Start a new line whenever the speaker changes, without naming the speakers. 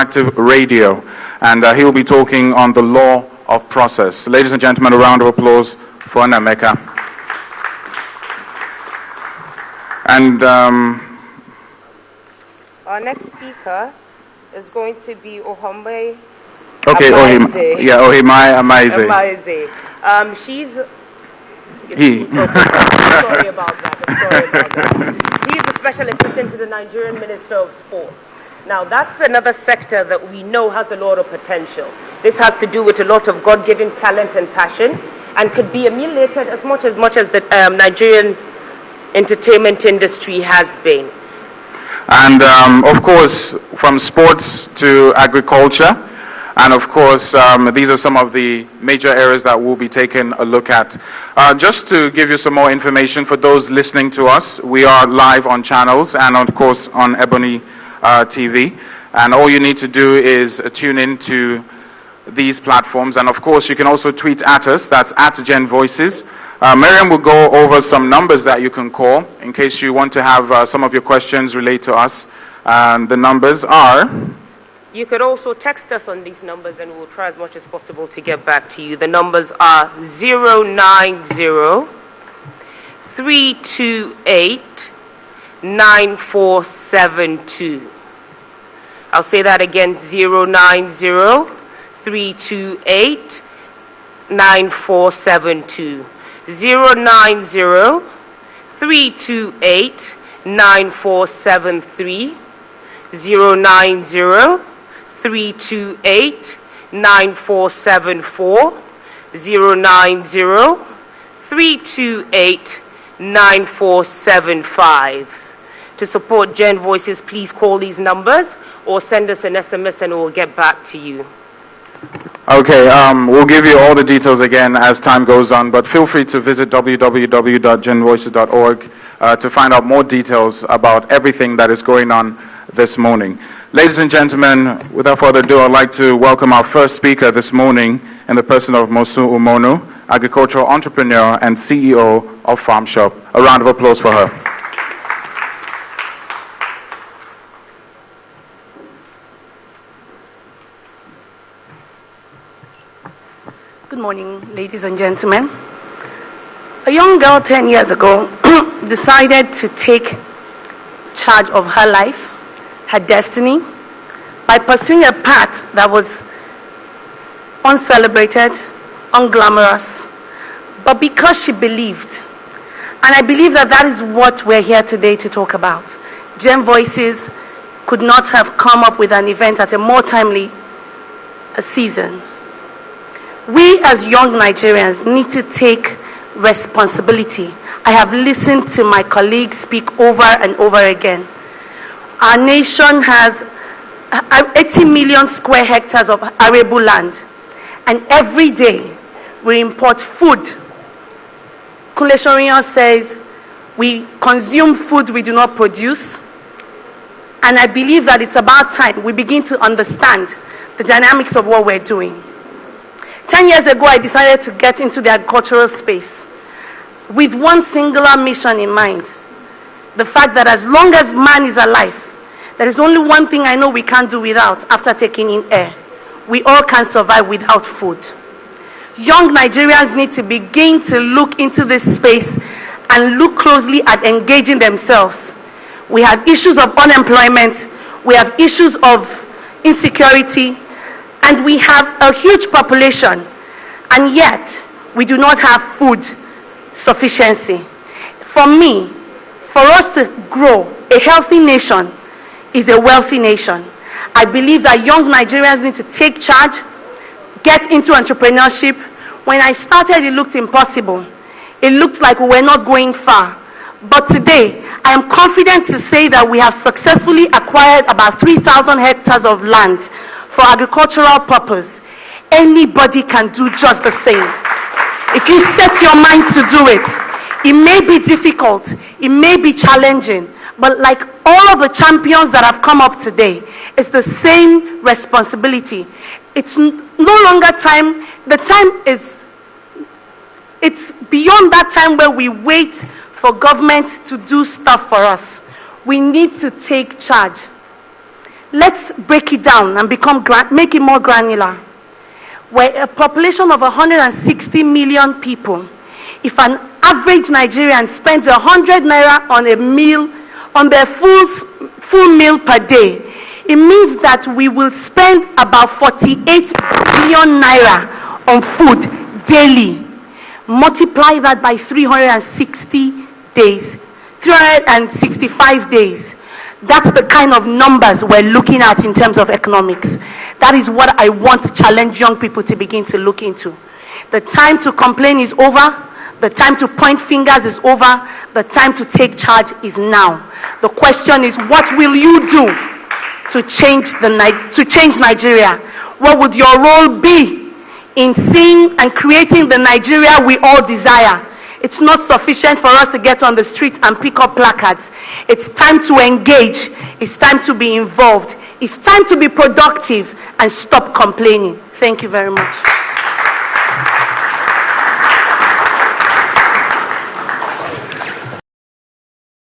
interactive radio, and he will be talking on the law of process. Ladies and gentlemen, a round of applause for Nameka. And
our next speaker is going to be Ohombe.
Okay, Ohimai Amaize.
She's...
He.
Sorry about that. He's the special assistant to the Nigerian Minister of Sports. Now, that's another sector that we know has a lot of potential. This has to do with a lot of God-given talent and passion, and could be emulated as much as the Nigerian entertainment industry has been.
And of course, from sports to agriculture, and of course, these are some of the major areas that we'll be taking a look at. Just to give you some more information for those listening to us, we are live on channels and of course on Ebony TV. And all you need to do is tune in to these platforms. And of course, you can also tweet at us, that's at Gen Voices. Miriam will go over some numbers that you can call in case you want to have some of your questions relate to us. And the numbers are...
You could also text us on these numbers and we'll try as much as possible to get back to you. The numbers are 090-328-9472. I'll say that again, 090-328-9472. 090-328-9473. 090-328-9474. 090-328-9475. To support Gen Voices, please call these numbers or send us an SMS and we'll get back to you.
Okay, we'll give you all the details again as time goes on, but feel free to visit www.genvoices.org to find out more details about everything that is going on this morning. Ladies and gentlemen, without further ado, I'd like to welcome our first speaker this morning in the person of Mosun Umoru, agricultural entrepreneur and CEO of Farmshop. A round of applause for her.
Good morning, ladies and gentlemen. A young girl 10 years ago decided to take charge of her life, her destiny, by pursuing a path that was uncelebrated, unglamorous, but because she believed. And I believe that that is what we're here today to talk about. Gen Voices could not have come up with an event at a more timely season. We as young Nigerians need to take responsibility. I have listened to my colleagues speak over and over again. Our nation has 80 million square hectares of arable land, and every day we import food. Kunle Shoriyan says we consume food we do not produce, and I believe that it's about time we begin to understand the dynamics of what we're doing. 10 years ago, I decided to get into the agricultural space with one singular mission in mind. The fact that as long as man is alive, there is only one thing I know we can't do without after taking in air. We all can survive without food. Young Nigerians need to begin to look into this space and look closely at engaging themselves. We have issues of unemployment, we have issues of insecurity, and we have a huge population, and yet we do not have food sufficiency. For me, for us to grow, a healthy nation is a wealthy nation. I believe that young Nigerians need to take charge, get into entrepreneurship. When I started, it looked impossible. It looked like we were not going far. But today, I am confident to say that we have successfully acquired about 3,000 hectares of land for agricultural purpose. Anybody can do just the same. If you set your mind to do it, it may be difficult, it may be challenging, but like all of the champions that have come up today, it's the same responsibility. It's no longer time, it's beyond that time where we wait for government to do stuff for us. We need to take charge. let's break it down and make it more granular. We're a population of 160 million people. If an average Nigerian spends 100 naira on a meal, on their full meal per day, it means that we will spend about 48 billion naira on food daily. Multiply that by 360 days, 365 days. That's the kind of numbers we're looking at in terms of economics. That is what I want to challenge young people to begin to look into. The time to complain is over. The time to point fingers is over. The time to take charge is now. The question is, what will you do to change Nigeria? What would your role be in seeing and creating the Nigeria we all desire? It's not sufficient for us to get on the street and pick up placards. It's time to engage. It's time to be involved. It's time to be productive and stop complaining. Thank you very much.